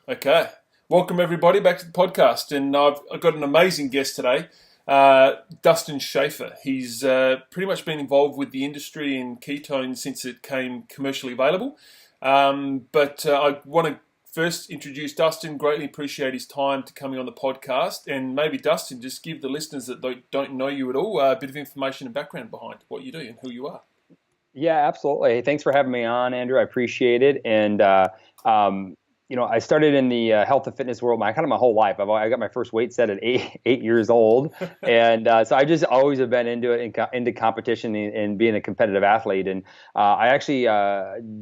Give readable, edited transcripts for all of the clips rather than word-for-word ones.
Okay. Welcome, everybody, back to the podcast. And I've got an amazing guest today, Dustin Schaffer. He's pretty much been involved with the industry in ketones since it came commercially available. But I want to first introduce Dustin. Greatly appreciate his time to coming on the podcast. And maybe, Dustin, just give the listeners that don't know you at all a bit of information and background behind what you do and who you are. Yeah, absolutely. Hey, thanks for having me on, Andrew. I appreciate it. And I started in the health and fitness world my whole life. I got my first weight set at eight years old, and so I just always have been into it, into competition and being a competitive athlete. And I actually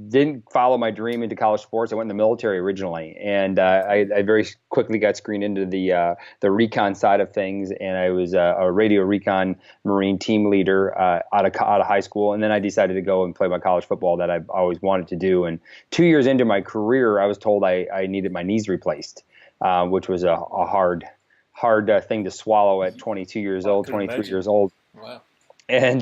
didn't follow my dream into college sports. I went in the military originally, and I very quickly got screened into the recon side of things, and I was a radio recon Marine team leader out of high school, and then I decided to go and play my college football that I've always wanted to do. And 2 years into my career, I was told I needed my knees replaced, which was a hard thing to swallow at 22 years old, 23 years old. Wow. And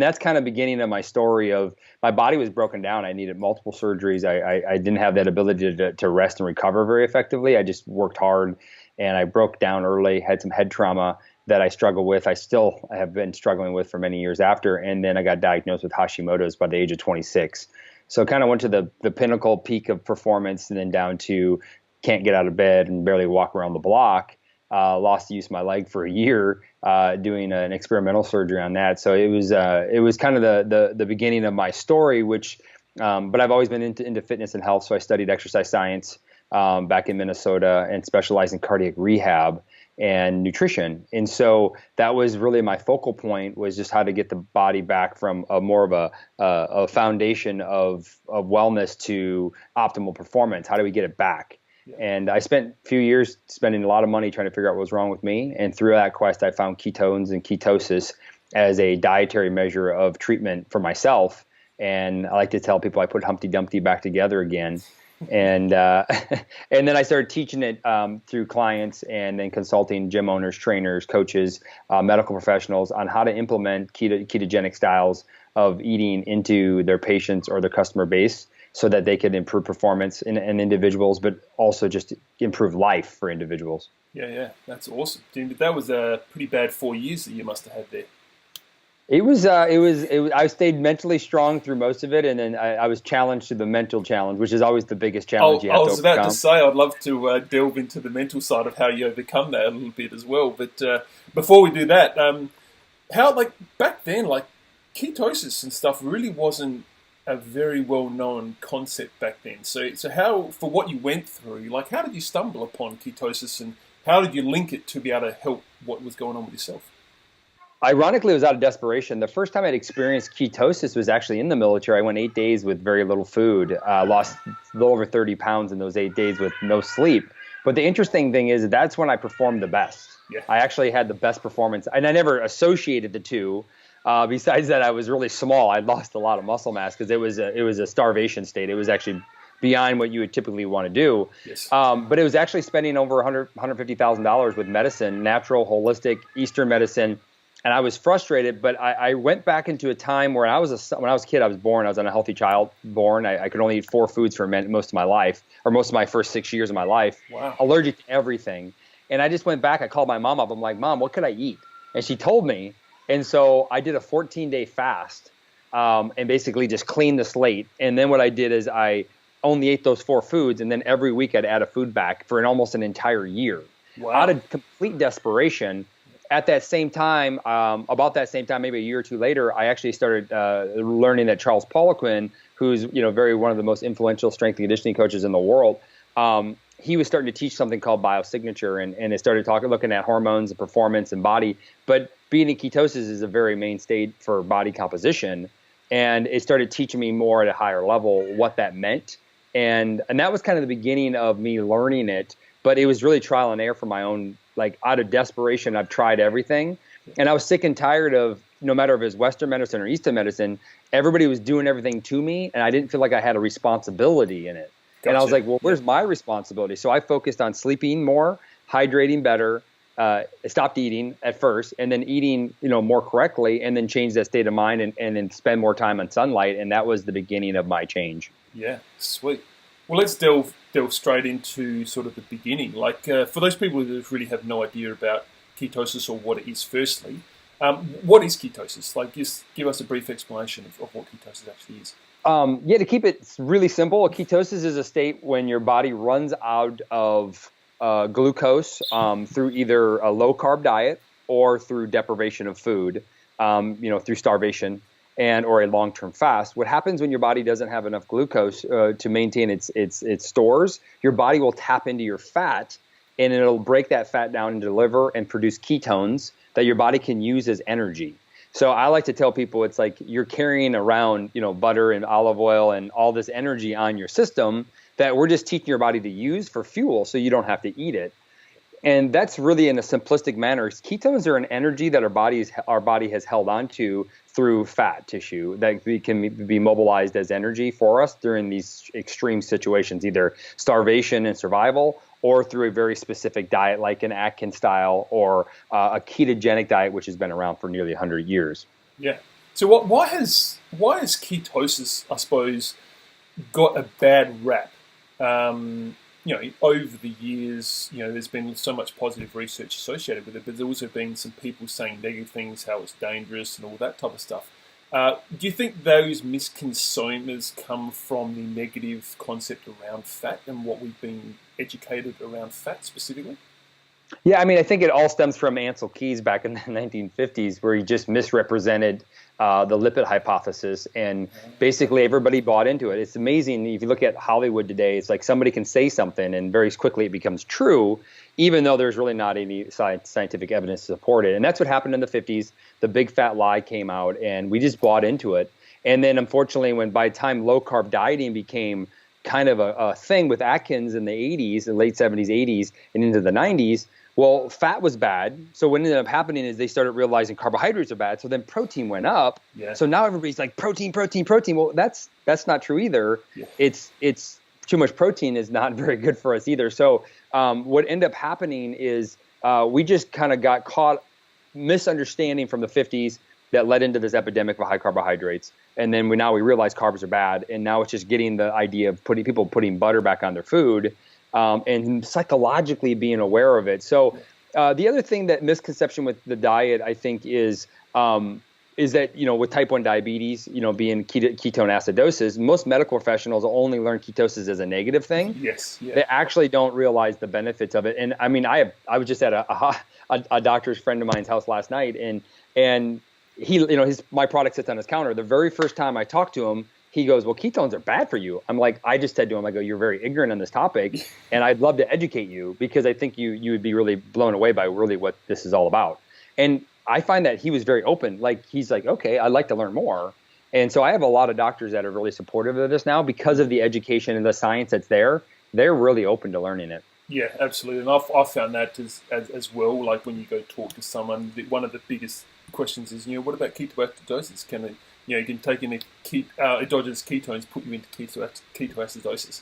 that's kind of beginning of my story of my body was broken down. I needed multiple surgeries. I didn't have that ability to rest and recover very effectively. I just worked hard, and I broke down early, had some head trauma that I struggle with. I still have been struggling with for many years after. And then I got diagnosed with Hashimoto's by the age of 26. So kind of went to the pinnacle peak of performance, and then down to can't get out of bed and barely walk around the block. Lost the use of my leg for a year doing an experimental surgery on that. So it was kind of the beginning of my story, but I've always been into fitness and health. So I studied exercise science back in Minnesota and specialized in cardiac rehab and nutrition. And so that was really my focal point, was just how to get the body back from more of a foundation of wellness to optimal performance. How do we get it back? Yeah. And I spent a few years spending a lot of money trying to figure out what was wrong with me. And through that quest, I found ketones and ketosis as a dietary measure of treatment for myself. And I like to tell people I put Humpty Dumpty back together again. And and then I started teaching it through clients, and then consulting gym owners, trainers, coaches, medical professionals on how to implement ketogenic styles of eating into their patients or their customer base, so that they could improve performance in individuals, but also just improve life for individuals. Yeah, that's awesome. Dude, that was a pretty bad 4 years that you must have had there. It was. I stayed mentally strong through most of it, and then I was challenged to the mental challenge, which is always the biggest challenge you have to overcome. I was about to say, I'd love to delve into the mental side of how you overcome that a little bit as well. But before we do that, how back then, ketosis and stuff really wasn't a very well-known concept back then. So how, for what you went through, how did you stumble upon ketosis, and how did you link it to be able to help what was going on with yourself? Ironically, it was out of desperation. The first time I'd experienced ketosis was actually in the military. I went 8 days with very little food, lost a little over 30 pounds in those 8 days with no sleep. But the interesting thing is that's when I performed the best. Yeah. I actually had the best performance, and I never associated the two. Besides that, I was really small. I lost a lot of muscle mass because it was a starvation state. It was actually beyond what you would typically want to do. Yes. But it was actually spending over $150,000 with medicine, natural, holistic, Eastern medicine. And I was frustrated, but I went back into a time where when I was a kid, I was unhealthy child born. I could only eat 4 foods for most of my life, or most of my first 6 years of my life. Wow. Allergic to everything. And I just went back. I called my mom up. I'm like, Mom, what could I eat? And she told me. And so I did a 14-day fast and basically just cleaned the slate. And then what I did is I only ate those 4 foods, and then every week I'd add a food back for almost an entire year. Wow. Out of complete desperation. At that same time, about that same time, maybe a year or two later, I actually started learning that Charles Poliquin, who's one of the most influential strength and conditioning coaches in the world, he was starting to teach something called biosignature, and it started looking at hormones and performance and body. But being in ketosis is a very main state for body composition, and it started teaching me more at a higher level what that meant, and that was kind of the beginning of me learning it. But it was really trial and error for my own. Out of desperation, I've tried everything. And I was sick and tired of, no matter if it was Western medicine or Eastern medicine, everybody was doing everything to me, and I didn't feel like I had a responsibility in it. Gotcha. And I was like, well, where's my responsibility? So I focused on sleeping more, hydrating better, stopped eating at first, and then eating more correctly, and then changed that state of mind and then spend more time on sunlight. And that was the beginning of my change. Yeah, sweet. Well, let's delve delve straight into sort of the beginning. Like for those people who really have no idea about ketosis or what it is, firstly, what is ketosis? Like, just give us a brief explanation of what ketosis actually is. Yeah, to keep it really simple, ketosis is a state when your body runs out of glucose through either a low-carb diet or through deprivation of food, through starvation or a long-term fast. What happens when your body doesn't have enough glucose to maintain its stores? Your body will tap into your fat, and it'll break that fat down into the liver and produce ketones that your body can use as energy. So I like to tell people it's like you're carrying around, butter and olive oil and all this energy on your system that we're just teaching your body to use for fuel so you don't have to eat it. And that's really in a simplistic manner. Ketones are an energy that our body has held onto through fat tissue that can be mobilized as energy for us during these extreme situations, either starvation and survival or through a very specific diet like an Atkins style or a ketogenic diet, which has been around for nearly 100 years. Yeah. So why has ketosis, I suppose, got a bad rap? Over the years, there's been so much positive research associated with it, but there's also been some people saying negative things, how it's dangerous and all that type of stuff. Do you think those misconceptions come from the negative concept around fat and what we've been educated around fat specifically? Yeah, I think it all stems from Ansel Keys back in the 1950s, where he just misrepresented the lipid hypothesis, and basically everybody bought into it. It's amazing if you look at Hollywood today. It's like somebody can say something and very quickly it becomes true, even though there's really not any scientific evidence to support it. And that's what happened in the 50s. The big fat lie came out, and we just bought into it. And then unfortunately, by the time low carb dieting became kind of a thing with Atkins in the 80s, the late 70s, 80s, and into the 90s, well, fat was bad. So what ended up happening is they started realizing carbohydrates are bad. So then protein went up. Yeah. So now everybody's like protein. Well, that's not true either. Yeah. It's too much protein is not very good for us either. So what ended up happening is we just kind of got caught misunderstanding from the 50s that led into this epidemic of high carbohydrates. And then we realize carbs are bad. And now it's just getting the idea of people putting butter back on their food. And psychologically being aware of it. So the other thing that misconception with the diet, I think, is that, with type 1 diabetes, being ketoacidosis, most medical professionals only learn ketosis as a negative thing. Yes. Yeah. They actually don't realize the benefits of it. And I was just at a doctor's friend of mine's house last night, and he, my product sits on his counter. The very first time I talked to him, he goes, well, ketones are bad for you. I'm like, I just said to him, I go, you're very ignorant on this topic, and I'd love to educate you because I think you would be really blown away by really what this is all about. And I find that he was very open. Like, he's like, okay, I'd like to learn more. And so I have a lot of doctors that are really supportive of this now because of the education and the science that's there. They're really open to learning it. Yeah, absolutely. And I've found that as well. Like, when you go talk to someone, one of the biggest questions is, what about ketoacidosis? You can take in endogenous ketones, put you into ketoacidosis.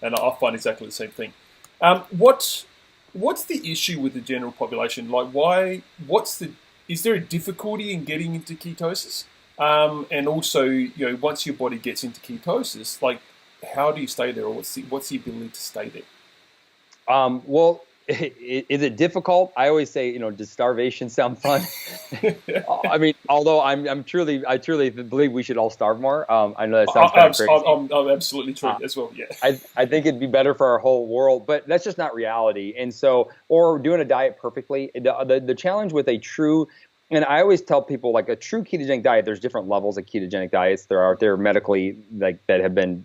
And I find exactly the same thing. What's the issue with the general population? Like, is there a difficulty in getting into ketosis? And also, once your body gets into ketosis, like, how do you stay there, or what's the ability to stay there? Well, is it difficult? I always say, does starvation sound fun? Although I truly believe we should all starve more. I know that sounds kind of crazy. I'm absolutely true as well. Yeah. I think it'd be better for our whole world, but that's just not reality. And so, or doing a diet perfectly. The challenge with a true, and I always tell people, like, a true ketogenic diet, there's different levels of ketogenic diets. They're medically, like, that have been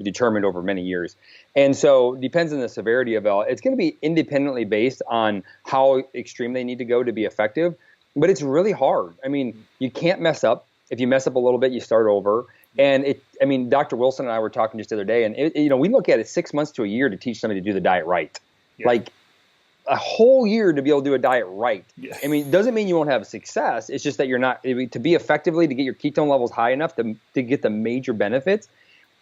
determined over many years. And so it depends on the severity of it. It's going to be independently based on how extreme they need to go to be effective, but it's really hard. You can't mess up. If you mess up a little bit, you start over. And Dr. Wilson and I were talking just the other day, and we look at it 6 months to a year to teach somebody to do the diet right. Yeah. Like, a whole year to be able to do a diet right. Yeah. It doesn't mean you won't have success. It's just that you're not, to be effectively, to get your ketone levels high enough to get the major benefits,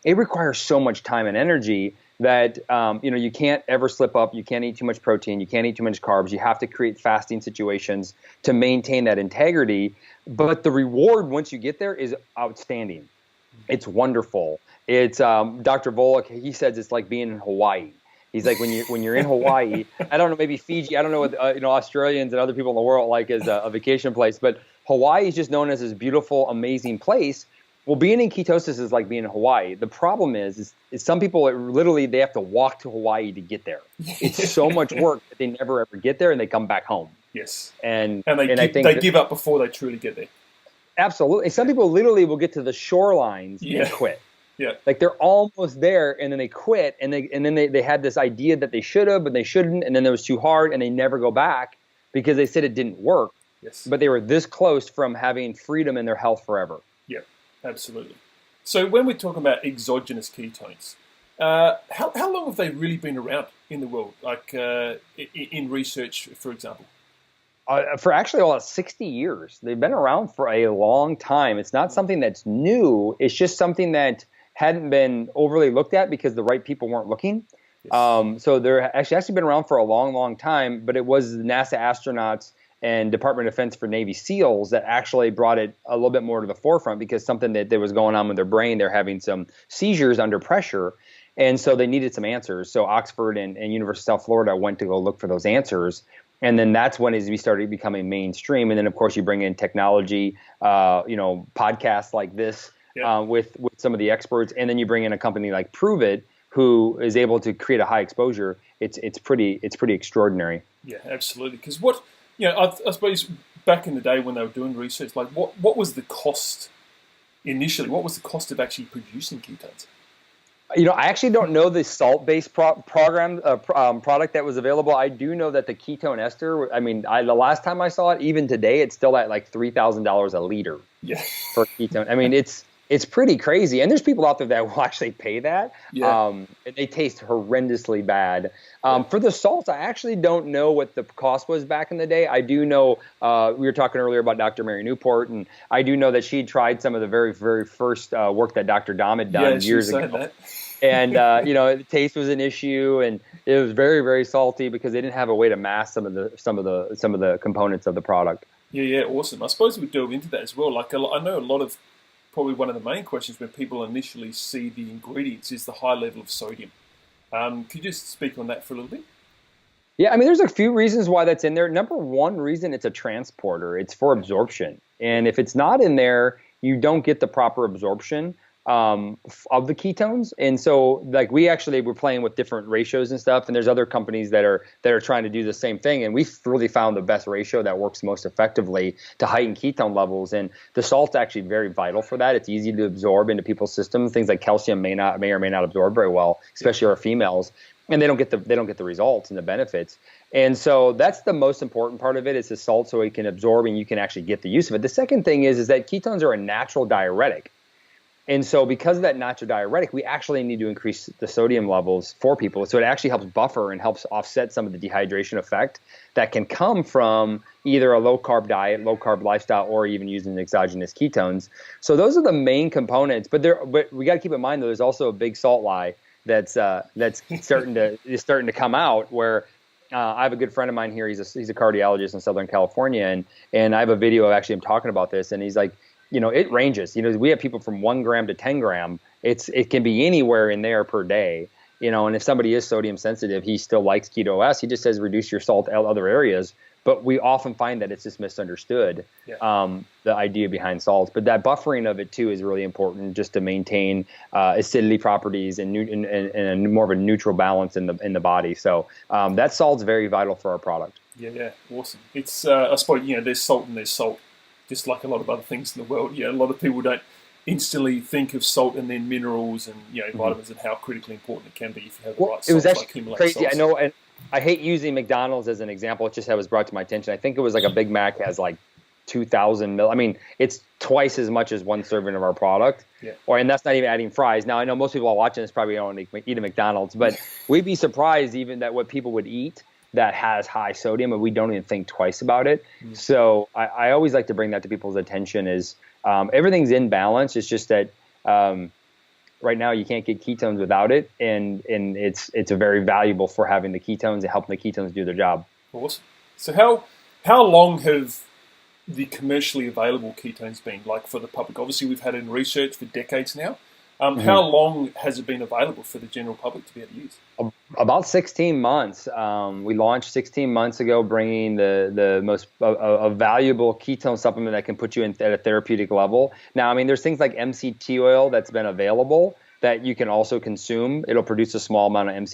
it requires so much time and energy that, you can't ever slip up. You can't eat too much protein. You can't eat too much carbs. You have to create fasting situations to maintain that integrity. But the reward once you get there is outstanding. It's wonderful. It's Dr. Volek. He says it's like being in Hawaii. He's like when you're in Hawaii. I don't know, maybe Fiji. I don't know what Australians and other people in the world like as a vacation place, but Hawaii is just known as this beautiful, amazing place. Well, being in ketosis is like being in Hawaii. The problem is some people literally they have to walk to Hawaii to get there. It's so much work that they never ever get there, and they come back home. Yes, and I think they give up before they truly get there. Absolutely. Some people literally will get to the shorelines and quit. Yeah. Like they're almost there and then they quit and then they had this idea that they should have, but they shouldn't. And then it was too hard and they never go back because they said it didn't work. Yes. But they were this close from having freedom in their health forever. Yeah, absolutely. So when we're talking about exogenous ketones, how long have they really been around in the world? Like in research, for example? For actually about 60 years. They've been around for a long time. It's not something that's new. It's just something that hadn't been overly looked at because the right people weren't looking. Yes. So they're actually been around for a long, long time, but it was NASA astronauts and Department of Defense for Navy SEALs that actually brought it a little bit more to the forefront because something that was going on with their brain. They're having some seizures under pressure. And so they needed some answers. So Oxford and University of South Florida went to go look for those answers. And then that's when we started becoming mainstream. And then, of course, you bring in technology, podcasts like this with some of the experts. And then you bring in a company like Pruvit, who is able to create a high exposure. It's pretty extraordinary. Yeah, absolutely. Because I suppose back in the day when they were doing research, like what was the cost initially? What was the cost of actually producing ketones? I actually don't know the salt-based product that was available. I do know that the ketone ester, the last time I saw it, even today, it's still at like $3,000 a liter for ketone. I mean, it's pretty crazy. And there's people out there that will actually pay that. Yeah. And they taste horrendously bad. For the salts, I actually don't know what the cost was back in the day. I do know, we were talking earlier about Dr. Mary Newport, and I do know that she tried some of the very, very first work that Dr. Dom had done years ago. That. And, the taste was an issue, and it was very, very salty because they didn't have a way to mask some of the components of the product. Yeah, awesome. I suppose we delve into that as well. Like, I know a lot of, probably one of the main questions when people initially see the ingredients is the high level of sodium. Could you just speak on that for a little bit? Yeah, there's a few reasons why that's in there. Number one reason, it's a transporter. It's for absorption. And if it's not in there, you don't get the proper absorption of the ketones. And so like we're playing with different ratios and stuff, and there's other companies that are trying to do the same thing, and we've really found the best ratio that works most effectively to heighten ketone levels. And the salt's actually very vital for that. It's easy to absorb into people's systems. Things like calcium may or may not absorb very well, especially our females, and they don't get the results and the benefits. And so that's the most important part of it, is the salt, so it can absorb and you can actually get the use of it. The second thing is that ketones are a natural diuretic. And so because of that natural diuretic, we actually need to increase the sodium levels for people. So it actually helps buffer and helps offset some of the dehydration effect that can come from either a low-carb diet, low-carb lifestyle, or even using exogenous ketones. So those are the main components. But we got to keep in mind, though, there's also a big salt lie that's starting to come out, where I have a good friend of mine here. He's a cardiologist in Southern California, and I have a video of actually him talking about this, and he's like, it ranges. We have people from 1 gram to 10 gram. It can be anywhere in there per day. And if somebody is sodium sensitive, he still likes Keto-OS. He just says reduce your salt in other areas. But we often find that it's just misunderstood, the idea behind salts. But that buffering of it too is really important, just to maintain acidity properties and more of a neutral balance in the body. So that salt's very vital for our product. Yeah, awesome. It's I suppose there's salt and there's salt. Just like a lot of other things in the world, a lot of people don't instantly think of salt and then minerals and vitamins and how critically important it can be if you have the right salt. It was actually crazy. I know, and I hate using McDonald's as an example. It's just how it was brought to my attention. I think it was like a Big Mac has like 2,000 mil. It's twice as much as one serving of our product. Yeah. And that's not even adding fries. Now I know most people are watching this probably don't eat a McDonald's, but we'd be surprised even that what people would eat that has high sodium, and we don't even think twice about it. So I always like to bring that to people's attention is everything's in balance. It's just that right now you can't get ketones without it, and it's a very valuable for having the ketones and helping the ketones do their job. Awesome. So how long have the commercially available ketones been, like, for the public? Obviously we've had it in research for decades now. How long has it been available for the general public to be able to use? About 16 months. We launched 16 months ago, bringing the most a valuable ketone supplement that can put you at a therapeutic level. Now, I mean, there's things like MCT oil that's been available that you can also consume. It'll produce a small amount of a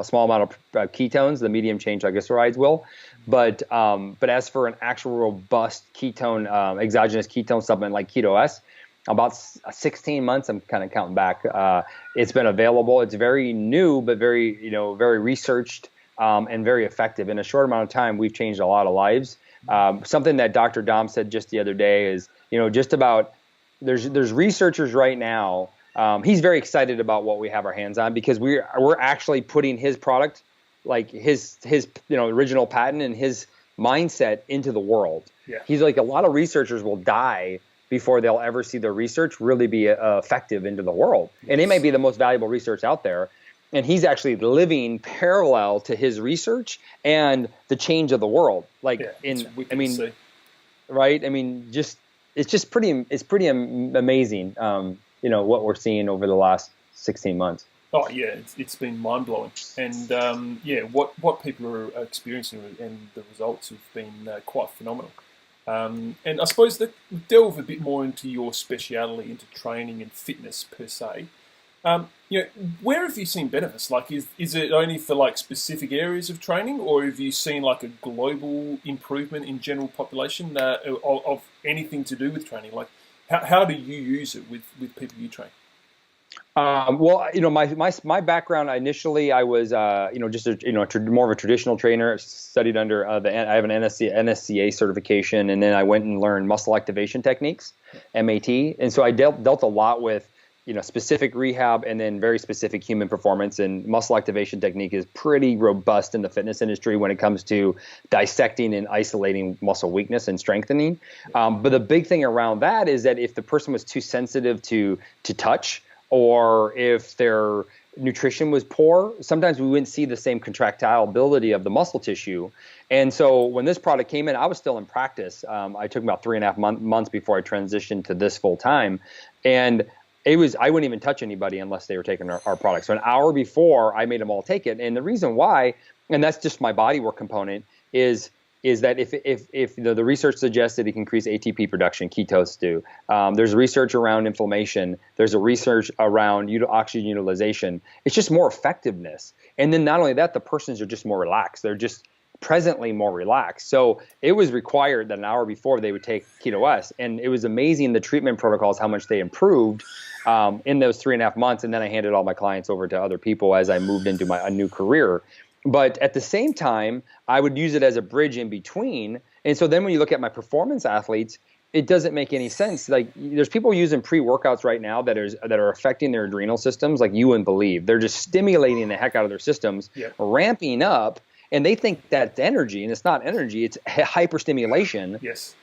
small amount of ketones. The medium chain triglycerides will, but as for an actual robust ketone, exogenous ketone supplement like Ketoacidosis, about 16 months, I'm kind of counting back. It's been available. It's very new, but very researched and very effective. In a short amount of time, we've changed a lot of lives. Something that Dr. Dom said just the other day is, just about there's researchers right now. He's very excited about what we have our hands on because we're actually putting his product, like his original patent and his mindset into the world. Yeah. He's like, a lot of researchers will die before they'll ever see their research really be effective into the world. And it may be the most valuable research out there. And he's actually living parallel to his research and the change of the world. Right? I mean, it's pretty amazing. What we're seeing over the last 16 months. Oh yeah, it's been mind blowing, and what people are experiencing and the results have been quite phenomenal. And I suppose that we delve a bit more into your speciality, into training and fitness per se. Where have you seen benefits? Like, is it only for like specific areas of training, or have you seen like a global improvement in general population of anything to do with training? Like, how do you use it with people you train? My background initially, I was more of a traditional trainer. Studied under I have an NSCA certification, and then I went and learned muscle activation techniques, MAT. And so I dealt a lot with specific rehab and then very specific human performance. And muscle activation technique is pretty robust in the fitness industry when it comes to dissecting and isolating muscle weakness and strengthening. But the big thing around that is that if the person was too sensitive to touch, or if their nutrition was poor, sometimes we wouldn't see the same contractile ability of the muscle tissue. And so when this product came in, I was still in practice. I took about 3.5 months before I transitioned to this full time. And I wouldn't even touch anybody unless they were taking our product. So an hour before, I made them all take it. And the reason why, and that's just my bodywork component, is that if the research suggests that it can increase ATP production, ketosis do. There's research around inflammation. There's a research around oxygen utilization. It's just more effectiveness. And then not only that, the persons are just more relaxed. They're just presently more relaxed. So it was required that an hour before they would take Ketoacidosis. And it was amazing, the treatment protocols, how much they improved in those 3.5 months. And then I handed all my clients over to other people as I moved into a new career. But at the same time, I would use it as a bridge in between. And so then when you look at my performance athletes, it doesn't make any sense. Like, there's people using pre-workouts right now that are affecting their adrenal systems like you wouldn't believe. They're just stimulating the heck out of their systems, ramping up, and they think that's energy, and it's not energy. It's hyperstimulation,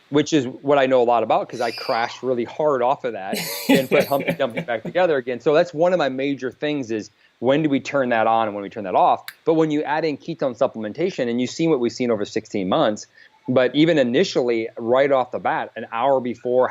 which is what I know a lot about because I crashed really hard off of that and put Humpty Dumpty back together again. So that's one of my major things is, when do we turn that on and when we turn that off? But when you add in ketone supplementation, and you see what we've seen over 16 months, but even initially, right off the bat, half an hour before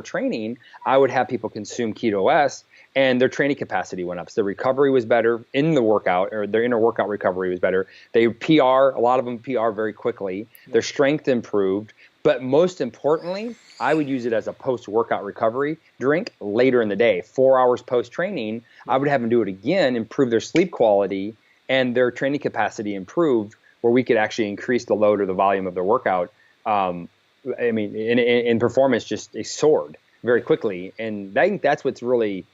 training, I would have people consume Ketoacidosis, and their training capacity went up. So the recovery was better in the workout, or their inner workout recovery was better. They PR, a lot of them PR very quickly. Their strength improved. But most importantly, I would use it as a post-workout recovery drink later in the day. 4 hours post-training, I would have them do it again, improve their sleep quality, and their training capacity improved, where we could actually increase the load or the volume of their workout. In performance, just soared very quickly. And I think that's what's really,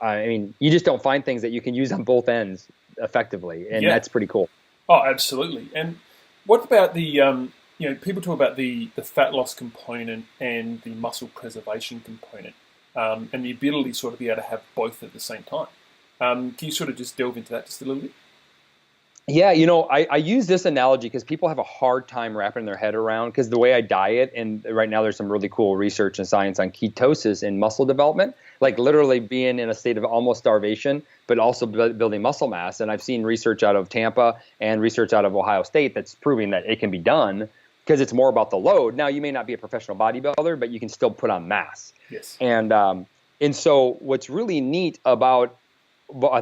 you just don't find things that you can use on both ends effectively, and that's pretty cool. Oh, absolutely. And what about the people talk about the fat loss component and the muscle preservation component, and the ability to sort of be able to have both at the same time. Can you sort of just delve into that just a little bit? Yeah, I use this analogy because people have a hard time wrapping their head around, because the way I diet, and right now there's some really cool research and science on ketosis in muscle development, like literally being in a state of almost starvation, but also building muscle mass. And I've seen research out of Tampa and research out of Ohio State that's proving that it can be done, because it's more about the load. Now, you may not be a professional bodybuilder, but you can still put on mass. Yes. And And so what's really neat about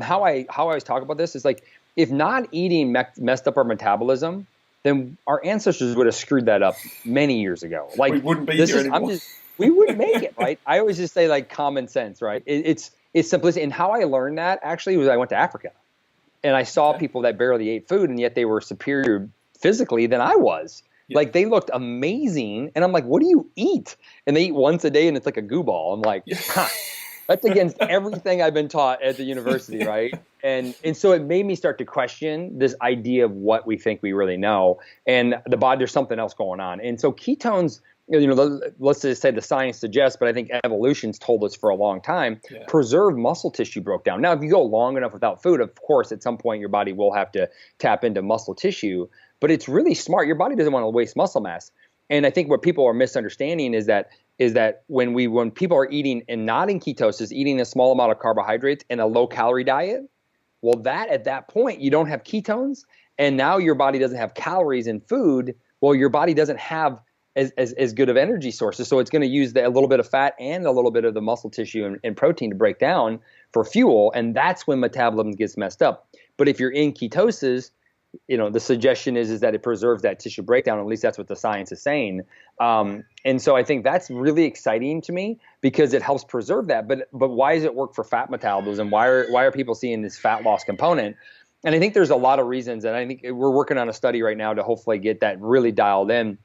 how I always talk about this is like, if not eating messed up our metabolism, then our ancestors would have screwed that up many years ago. Like We wouldn't be here anymore. We wouldn't make it, right? I always just say like common sense, right? It's simplicity. And how I learned that actually was I went to Africa and I saw people that barely ate food and yet they were superior physically than I was. Yeah. Like they looked amazing. And I'm like, what do you eat? And they eat once a day and it's like a goo ball. I'm like, that's against everything I've been taught at the university, right? And so it made me start to question this idea of what we think we really know. And the body, there's something else going on. And so ketones, let's just say the science suggests, but I think evolution's told us for a long time, preserve muscle tissue broke down. Now, if you go long enough without food, of course, at some point your body will have to tap into muscle tissue, but it's really smart. Your body doesn't want to waste muscle mass. And I think what people are misunderstanding is that when people are eating and not in ketosis, eating a small amount of carbohydrates and a low calorie diet, well, at that point, you don't have ketones, and now your body doesn't have calories in food. Well, your body doesn't have as good of energy sources, so it's going to use a little bit of fat and a little bit of the muscle tissue and protein to break down for fuel, and that's when metabolism gets messed up. But if you're in ketosis, the suggestion is that it preserves that tissue breakdown. At least that's what the science is saying. And so I think that's really exciting to me because it helps preserve that. But why does it work for fat metabolism? Why are people seeing this fat loss component? And I think there's a lot of reasons. And I think we're working on a study right now to hopefully get that really dialed in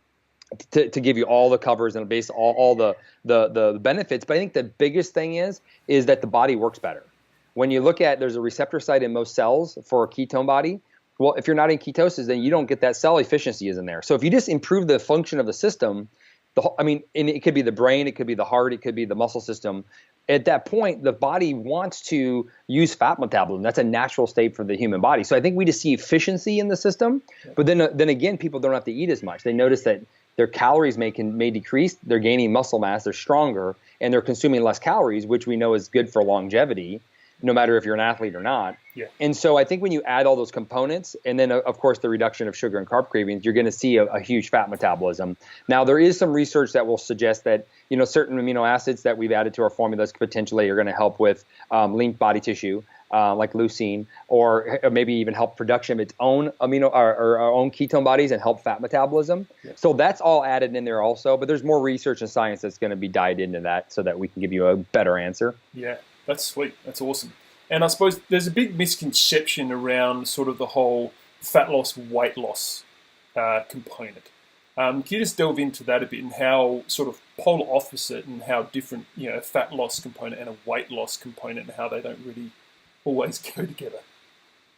to give you all the covers and base all the benefits. But I think the biggest thing is that the body works better. When you look at, there's a receptor site in most cells for a ketone body. Well, if you're not in ketosis, then you don't get that cell efficiency isn't there. So if you just improve the function of the system, and it could be the brain, it could be the heart, it could be the muscle system. At that point, the body wants to use fat metabolism. That's a natural state for the human body. So I think we just see efficiency in the system. But then again, people don't have to eat as much. They notice that their calories may decrease. They're gaining muscle mass. They're stronger, and they're consuming less calories, which we know is good for longevity, no matter if you're an athlete or not. Yeah. And so I think when you add all those components, and then of course the reduction of sugar and carb cravings, you're going to see a huge fat metabolism. Now there is some research that will suggest that certain amino acids that we've added to our formulas potentially are going to help with lean body tissue, like leucine, or maybe even help production of its own amino or our own ketone bodies and help fat metabolism. Yeah. So that's all added in there also. But there's more research and science that's going to be dived into that so that we can give you a better answer. Yeah. That's sweet. That's awesome. And I suppose there's a big misconception around sort of the whole fat loss, weight loss component. Can you just delve into that a bit and how sort of polar opposite and how different, a fat loss component and a weight loss component and how they don't really always go together?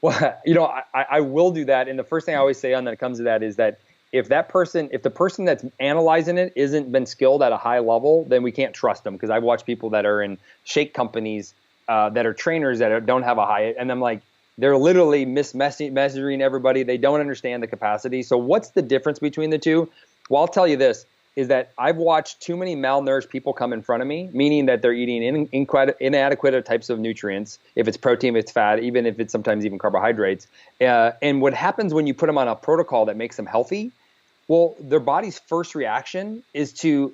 Well, I will do that. And the first thing I always say on that comes to that is that if the person that's analyzing it isn't been skilled at a high level, then we can't trust them. Because I've watched people that are in shake companies that are trainers that don't have a high, and I'm like, they're literally measuring everybody. They don't understand the capacity. So what's the difference between the two? Well, I'll tell you this, is that I've watched too many malnourished people come in front of me, meaning that they're eating inadequate types of nutrients, if it's protein, if it's fat, even if it's sometimes even carbohydrates. And what happens when you put them on a protocol that makes them healthy? Well, their body's first reaction is to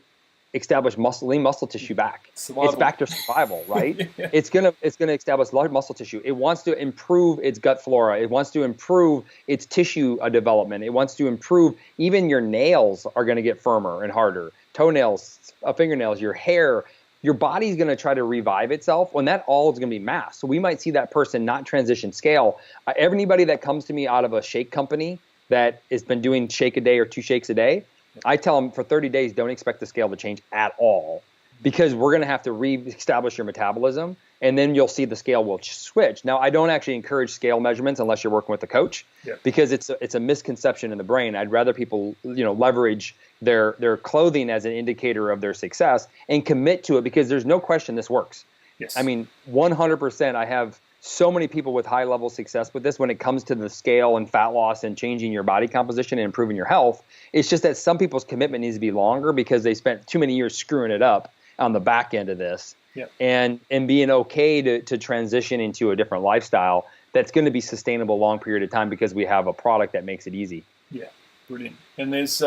establish lean muscle tissue back. Survival. It's back to survival, right? Yeah. It's gonna establish large muscle tissue. It wants to improve its gut flora. It wants to improve its tissue development. It wants to improve, even your nails are going to get firmer and harder. Toenails, fingernails, your hair. Your body's going to try to revive itself when that all is going to be mass. So we might see that person not transition scale. Anybody that comes to me out of a shake company that has been doing shake a day or 2 shakes a day, I tell them for 30 days, don't expect the scale to change at all, because we're going to have to reestablish your metabolism, and then you'll see the scale will switch. Now, I don't actually encourage scale measurements unless you're working with a coach, because it's a misconception in the brain. I'd rather people, leverage their clothing as an indicator of their success and commit to it, because there's no question this works. Yes. I mean, 100%. I have so many people with high level success with this when it comes to the scale and fat loss and changing your body composition and improving your health. It's just that some people's commitment needs to be longer because they spent too many years screwing it up on the back end of this. Yep. And being okay to transition into a different lifestyle that's going to be sustainable a long period of time, because we have a product that makes it easy. Yeah, brilliant. And there's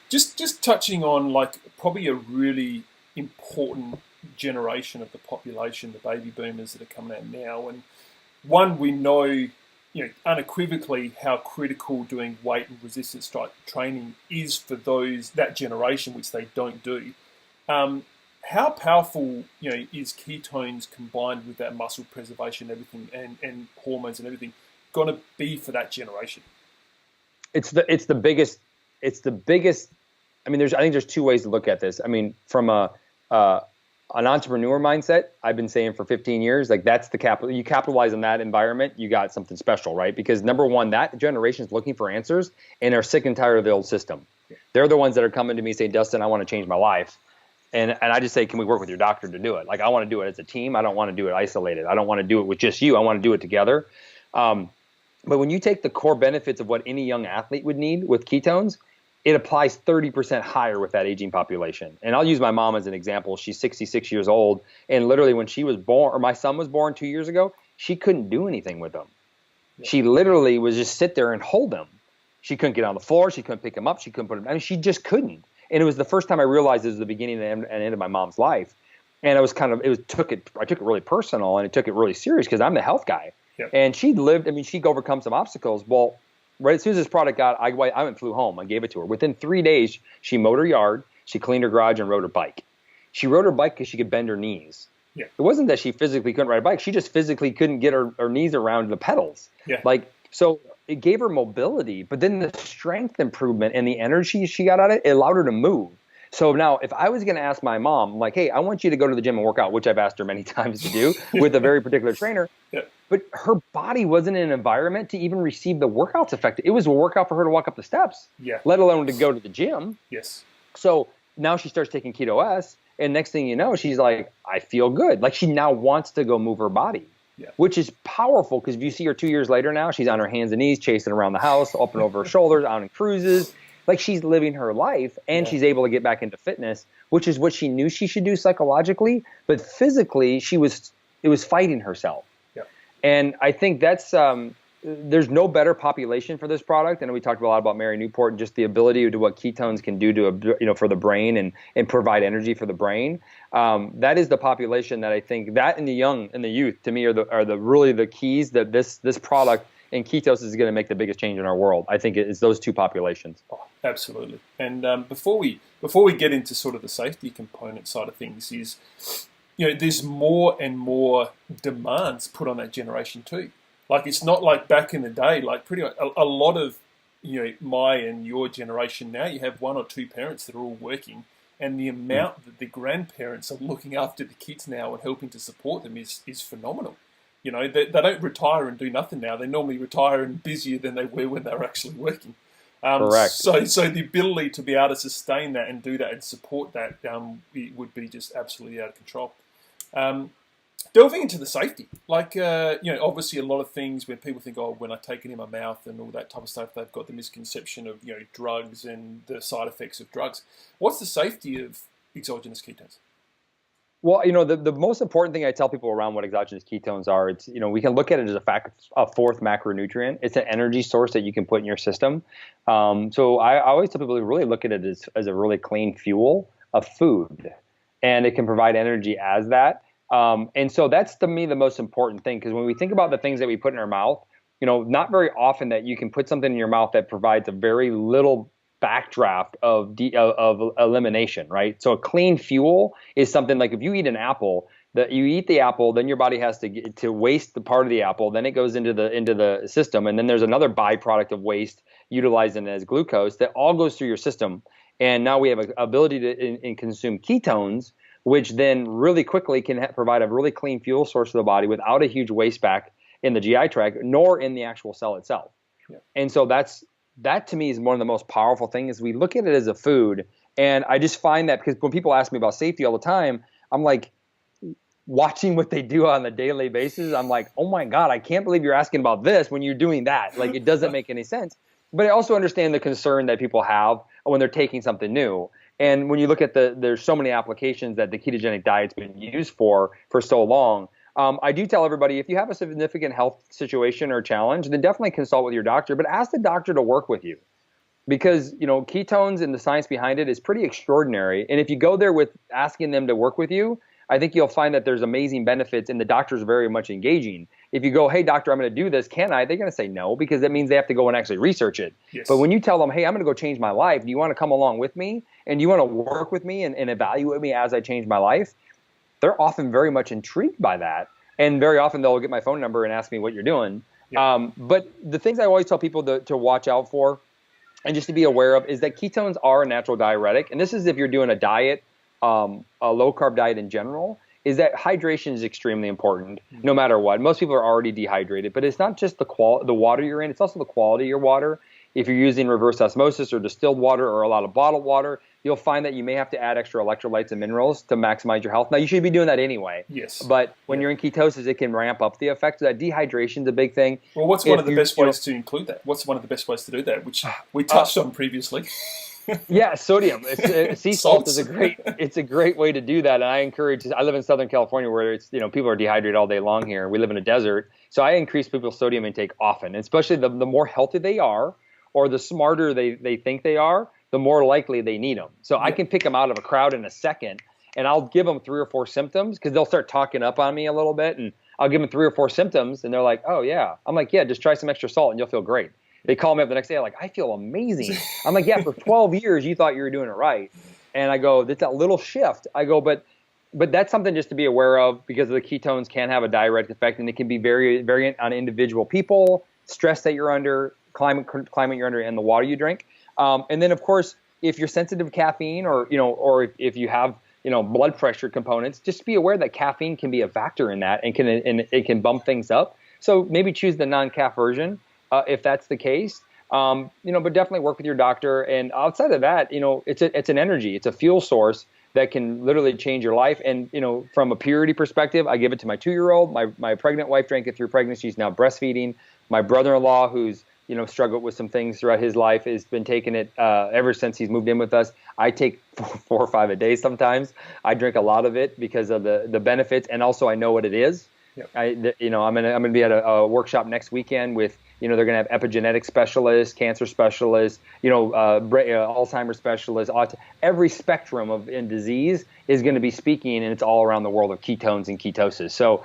just touching on like probably a really important generation of the population, the baby boomers that are coming out now. And one, we know, unequivocally how critical doing weight and resistance training is for that generation, which they don't do. How powerful, is ketones combined with that muscle preservation, everything, and hormones and everything, going to be for that generation? It's the biggest. I mean, I think there's two ways to look at this. I mean, from an entrepreneur mindset, I've been saying for 15 years, like that's the capital. You capitalize on that environment, you got something special, right? Because number one, that generation is looking for answers and are sick and tired of the old system. They're the ones that are coming to me saying, Dustin, I want to change my life. And I just say, can we work with your doctor to do it? Like, I want to do it as a team. I don't want to do it isolated. I don't want to do it with just you. I want to do it together. But when you take the core benefits of what any young athlete would need with ketones, it applies 30% higher with that aging population. And I'll use my mom as an example. She's 66 years old. And literally when she was born, or my son was born 2 years ago, she couldn't do anything with them. Yeah. She literally was just sit there and hold them. She couldn't get on the floor. She couldn't pick him up. She couldn't put him. I mean, she just couldn't. And it was the first time I realized it was the beginning and end of my mom's life. And I took it really personal, and it took it really serious because I'm the health guy. Yep. And she'd overcome some obstacles. Well, right as soon as this product I went and flew home. I gave it to her. Within 3 days, she mowed her yard, she cleaned her garage, and rode her bike. She rode her bike because she could bend her knees. Yeah. It wasn't that she physically couldn't ride a bike. She just physically couldn't get her knees around the pedals. Yeah. So it gave her mobility, but then the strength improvement and the energy she got out of it allowed her to move. So now if I was going to ask my mom, like, hey, I want you to go to the gym and work out, which I've asked her many times to do with a very particular trainer, yeah. But her body wasn't in an environment to even receive the workouts effective. It was a workout for her to walk up the steps, let alone to go to the gym. Yes. So now she starts taking Ketoacidosis, and next thing you know, she's like, I feel good. Like she now wants to go move her body, which is powerful because if you see her 2 years later now, she's on her hands and knees, chasing around the house, up and over her shoulders, on cruises. Like she's living her life, and she's able to get back into fitness, which is what she knew she should do psychologically, but physically it was fighting herself. And I think that's there's no better population for this product. And we talked a lot about Mary Newport and just the ability to do what ketones can do to for the brain and provide energy for the brain. That is the population that I think that and the young and the youth to me are really the keys that this product and ketosis is going to make the biggest change in our world. I think it's those two populations. Oh, absolutely. And before we get into sort of the safety component side of things is, there's more and more demands put on that generation too. Like it's not like back in the day, like pretty much a lot of, my and your generation now, you have one or two parents that are all working, and the amount that the grandparents are looking after the kids now and helping to support them is phenomenal. They don't retire and do nothing now. They normally retire and busier than they were when they were actually working. Correct. So the ability to be able to sustain that and do that and support that it would be just absolutely out of control. Delving into the safety, obviously a lot of things when people think, oh, when I take it in my mouth and all that type of stuff, they've got the misconception of, drugs and the side effects of drugs. What's the safety of exogenous ketones? Well, the most important thing I tell people around what exogenous ketones are, it's, we can look at it as a fourth macronutrient. It's an energy source that you can put in your system. So I always tell people to really look at it as a really clean fuel of food, and it can provide energy as that. And so that's to me the most important thing, because when we think about the things that we put in our mouth, not very often that you can put something in your mouth that provides a very little backdraft of elimination, right? So a clean fuel is something like if you eat an apple, that you eat the apple, then your body has to waste the part of the apple, then it goes into the system, and then there's another byproduct of waste utilizing it as glucose that all goes through your system. And now we have an ability to consume ketones, which then really quickly can provide a really clean fuel source to the body without a huge waste back in the GI tract, nor in the actual cell itself. Yeah. And so that to me is one of the most powerful things. We look at it as a food, and I just find that because when people ask me about safety all the time, I'm like, watching what they do on a daily basis, I'm like, oh my God, I can't believe you're asking about this when you're doing that. Like, it doesn't make any sense. But I also understand the concern that people have when they're taking something new. And when you look at there's so many applications that the ketogenic diet's been used for so long. I do tell everybody, if you have a significant health situation or challenge, then definitely consult with your doctor, but ask the doctor to work with you. Because, ketones and the science behind it is pretty extraordinary. And if you go there with asking them to work with you, I think you'll find that there's amazing benefits, and the doctor's very much engaging. If you go, hey, doctor, I'm going to do this, can I? They're going to say no, because that means they have to go and actually research it. Yes. But when you tell them, hey, I'm going to go change my life, do you want to come along with me? And do you want to work with me and evaluate me as I change my life? They're often very much intrigued by that. And very often they'll get my phone number and ask me what you're doing. Yep. But the things I always tell people to watch out for and just to be aware of is that ketones are a natural diuretic. And this is if you're doing a diet, a low-carb diet in general, is that hydration is extremely important no matter what. Most people are already dehydrated, but it's not just the water you're in, it's also the quality of your water. If you're using reverse osmosis or distilled water or a lot of bottled water, you'll find that you may have to add extra electrolytes and minerals to maximize your health. Now, you should be doing that anyway. Yes. But when you're in ketosis, it can ramp up the effect. So that dehydration is a big thing. Well, what's one of the best ways to include that? What's one of the best ways to do that, which we touched on previously? Yeah, sodium. Sea salt is a great way to do that. And I live in Southern California where people are dehydrated all day long here. We live in a desert. So I increase people's sodium intake often, especially the more healthy they are or the smarter they think they are, the more likely they need them. So I can pick them out of a crowd in a second, and I'll give them 3 or 4 symptoms because they'll start talking up on me a little bit, and I'll give them 3 or 4 symptoms, and they're like, oh, yeah. I'm like, yeah, just try some extra salt, and you'll feel great. They call me up the next day, like, I feel amazing. I'm like, yeah, for 12 years, you thought you were doing it right. And I go, that's that little shift. I go, but that's something just to be aware of because the ketones can have a diuretic effect, and it can be variant on individual people, stress that you're under, climate you're under, and the water you drink. And then, of course, if you're sensitive to caffeine or if you have, blood pressure components, just be aware that caffeine can be a factor in that and it can bump things up. So maybe choose the non-caf version if that's the case. But definitely work with your doctor. And outside of that, it's an energy. It's a fuel source that can literally change your life. And, from a purity perspective, I give it to my 2-year-old. My pregnant wife drank it through pregnancy. She's now breastfeeding. My brother-in-law, who's struggled with some things throughout his life, has been taking it ever since he's moved in with us. I take 4 or 5 a day sometimes. I drink a lot of it because of the benefits, and also I know what it is. Yep. I'm gonna be at a workshop next weekend with they're gonna have epigenetic specialists, cancer specialists, Alzheimer's specialists, every spectrum of disease is going to be speaking, and it's all around the world of ketones and ketosis. So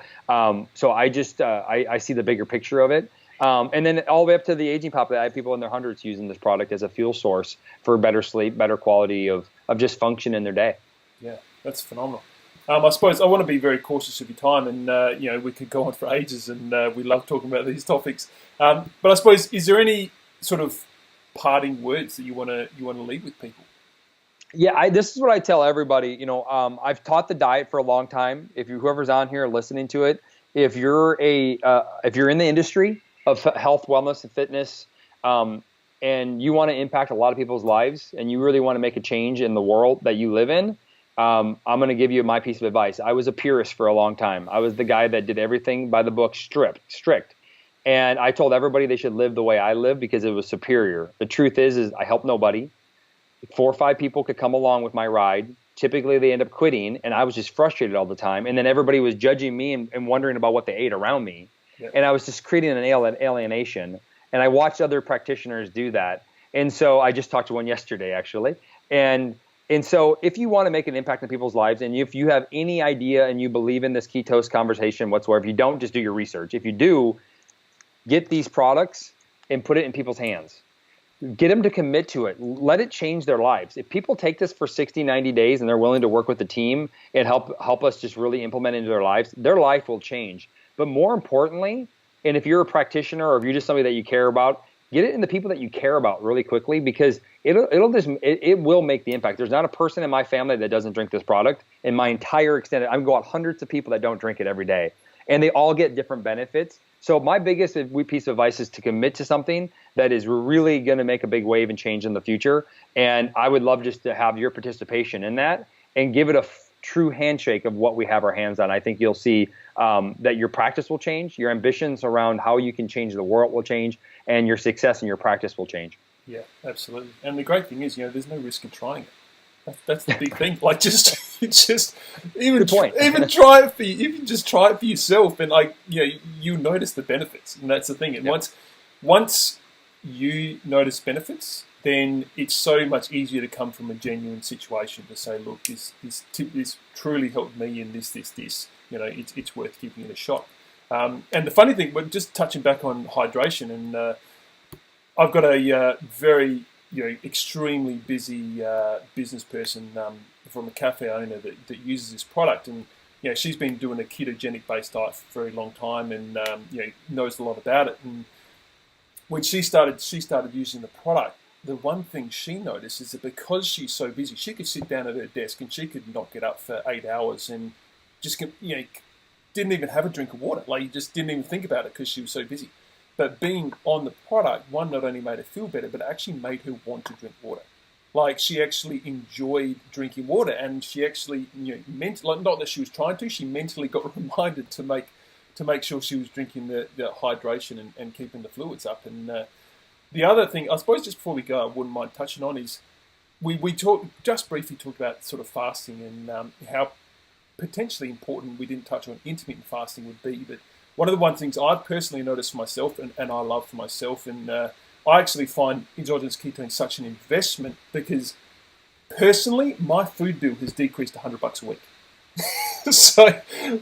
I see the bigger picture of it. And then all the way up to the aging population, I have people in their hundreds using this product as a fuel source for better sleep, better quality of just function in their day. Yeah, that's phenomenal. I suppose I want to be very cautious of your time, and we could go on for ages, and we love talking about these topics. But I suppose, is there any sort of parting words that you want to leave with people? Yeah, this is what I tell everybody. I've taught the diet for a long time. Whoever's on here listening to it, if you're in the industry of health, wellness, and fitness, and you want to impact a lot of people's lives, and you really want to make a change in the world that you live in, I'm going to give you my piece of advice. I was a purist for a long time. I was the guy that did everything by the book, strict. And I told everybody they should live the way I live because it was superior. The truth is I helped nobody. 4 or 5 people could come along with my ride. Typically, they end up quitting, and I was just frustrated all the time. And then everybody was judging me and wondering about what they ate around me. Yep. And I was just creating an alienation. And I watched other practitioners do that. And so I just talked to one yesterday, actually. And so if you want to make an impact in people's lives, and if you have any idea and you believe in this ketose conversation whatsoever, if you don't, just do your research. If you do, get these products and put it in people's hands. Get them to commit to it. Let it change their lives. If people take this for 60, 90 days and they're willing to work with the team and help us just really implement it into their life will change. But more importantly, and if you're a practitioner or if you're just somebody that you care about, get it in the people that you care about really quickly because it will make the impact. There's not a person in my family that doesn't drink this product. In my entire extended, I go out hundreds of people that don't drink it every day, and they all get different benefits. So my biggest piece of advice is to commit to something that is really going to make a big wave and change in the future. And I would love just to have your participation in that and give it a true handshake of what we have our hands on. I think you'll see that your practice will change, your ambitions around how you can change the world will change, and your success in your practice will change. Yeah, absolutely. And the great thing is, there's no risk in trying it. That's the big thing. Like, just even try it for you. Even just try it for yourself, and you notice the benefits, and that's the thing. And once you notice benefits, then it's so much easier to come from a genuine situation to say, look, this truly helped me in this. It's worth giving it a shot. And the funny thing, we're just touching back on hydration, and I've got a very extremely busy business person from a cafe owner that uses this product, and she's been doing a ketogenic based diet for a very long time, and knows a lot about it. And when she started using the product, the one thing she noticed is that because she's so busy, she could sit down at her desk and she could not get up for 8 hours and just didn't even have a drink of water. Like, you just didn't even think about it because she was so busy. But being on the product, one, not only made her feel better, but actually made her want to drink water. Like, she actually enjoyed drinking water, and she actually not that she was trying to, she mentally got reminded to make sure she was drinking the hydration and keeping the fluids up. And the other thing, I suppose, just before we go, I wouldn't mind touching on is we briefly talked about sort of fasting and how potentially important, we didn't touch on intermittent fasting would be. But one of the things I've personally noticed for myself, and I love for myself, and I actually find exogenous ketones such an investment because personally, my food bill has decreased $100 a week. So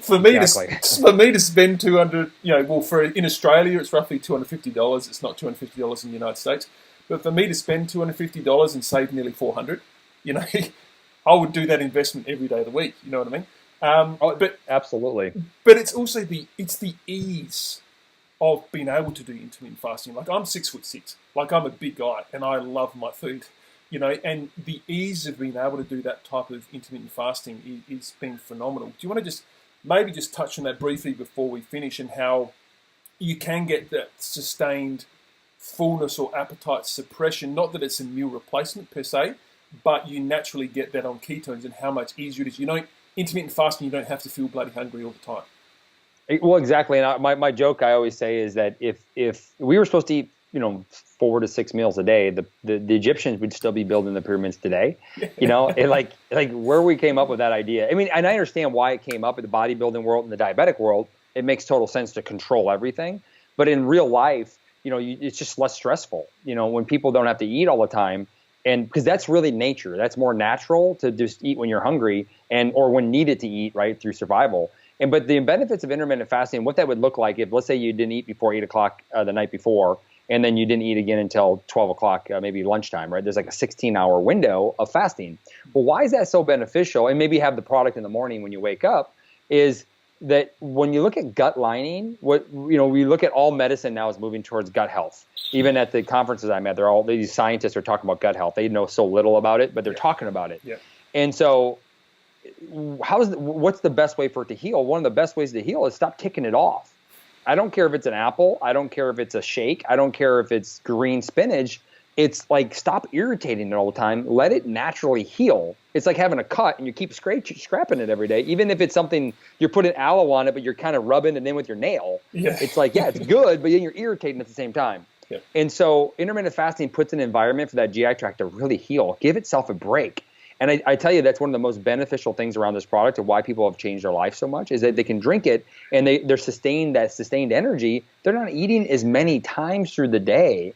for me to spend $200, in Australia it's roughly $250. It's not $250 in the United States, but for me to spend $250 and save nearly $400, I would do that investment every day of the week. You know what I mean? But absolutely. But it's also the ease of being able to do intermittent fasting. Like, I'm 6'6", like, I'm a big guy and I love my food. And the ease of being able to do that type of intermittent fasting is been phenomenal. Do you want to maybe just touch on that briefly before we finish, and how you can get that sustained fullness or appetite suppression? Not that it's a meal replacement per se, but you naturally get that on ketones, and how much easier it is. Intermittent fasting, you don't have to feel bloody hungry all the time. Well, exactly. And my joke I always say is that if we were supposed to eat 4 to 6 meals a day, the Egyptians would still be building the pyramids today. Like where we came up with that idea. I mean, and I understand why it came up in the bodybuilding world and the diabetic world. It makes total sense to control everything. But in real life, it's just less stressful. When people don't have to eat all the time, and because that's really nature. That's more natural to just eat when you're hungry or when needed to eat, right, through survival. But the benefits of intermittent fasting, what that would look like if, let's say, you didn't eat before 8 o'clock the night before, and then you didn't eat again until 12 o'clock, maybe lunchtime, right? There's like a 16-hour window of fasting. Well, why is that so beneficial? And maybe have the product in the morning when you wake up, is that when you look at gut lining, we look at all medicine now is moving towards gut health. Even at the conferences I'm at, these scientists are talking about gut health. They know so little about it, but they're talking about it. Yeah. And so what's the best way for it to heal? One of the best ways to heal is stop ticking it off. I don't care if it's an apple. I don't care if it's a shake. I don't care if it's green spinach. It's like, stop irritating it all the time. Let it naturally heal. It's like having a cut and you keep scrapping it every day. Even if it's something you're putting aloe on it, but you're kind of rubbing it in with your nail. Yeah. It's like, it's good, but then you're irritating at the same time. Yeah. And so intermittent fasting puts an environment for that GI tract to really heal. Give itself a break. And I tell you, that's one of the most beneficial things around this product, and why people have changed their life so much, is that they can drink it and they're sustained energy. They're not eating as many times through the day.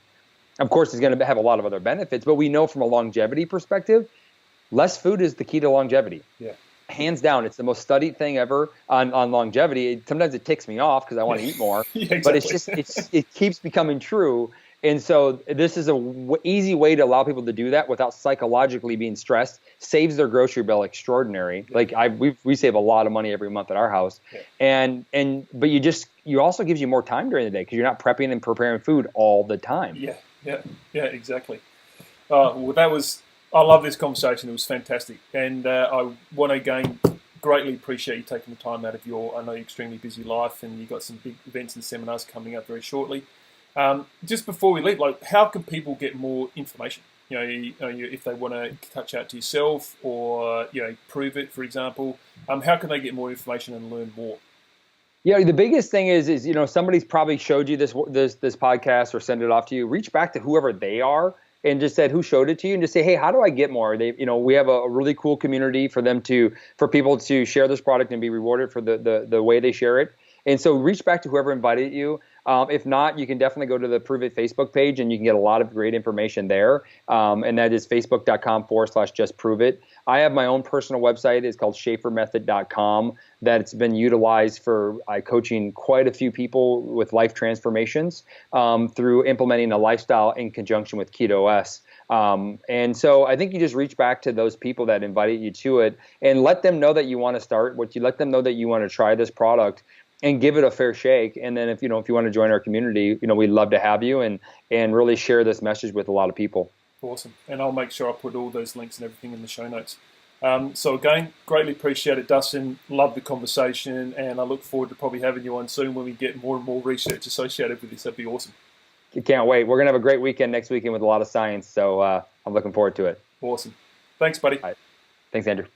Of course, it's going to have a lot of other benefits, but we know from a longevity perspective, less food is the key to longevity. Yeah. Hands down, it's the most studied thing ever on longevity. Sometimes it ticks me off because I want to eat more, yeah, exactly. But it keeps becoming true. And so this is an easy way to allow people to do that without psychologically being stressed. Saves their grocery bill extraordinary. Yeah. Like we save a lot of money every month at our house, yeah. But you also gives you more time during the day because you're not prepping and preparing food all the time. Yeah, exactly. I love this conversation. It was fantastic, and I want to again greatly appreciate you taking the time out of I know, extremely busy life, and you've got some big events and seminars coming up very shortly. Just before we leave, how can people get more information? If they want to touch out to yourself or Pruvit, for example, how can they get more information and learn more? Yeah, the biggest thing is somebody's probably showed you this podcast or send it off to you. Reach back to whoever they are and just said who showed it to you, and just say, hey, how do I get more? We have a really cool community for people to share this product and be rewarded for the way they share it. And so reach back to whoever invited you. If not, you can definitely go to the Pruvit Facebook page and you can get a lot of great information there. And that is facebook.com/justpruvit. I have my own personal website. It's called SchafferMethod.com. That's been utilized for coaching quite a few people with life transformations through implementing a lifestyle in conjunction with ketosis. And so I think you just reach back to those people that invited you to it and let them know that you want to start, let them know that you want to try this product and give it a fair shake. And then if you want to join our community, we'd love to have you and really share this message with a lot of people. Awesome. And I'll make sure I put all those links and everything in the show notes. So again, greatly appreciate it, Dustin. Love the conversation, and I look forward to probably having you on soon when we get more and more research associated with this. That'd be awesome. Can't wait. We're going to have a great weekend next weekend with a lot of science, so I'm looking forward to it. Awesome. Thanks, buddy. All right. Thanks, Andrew.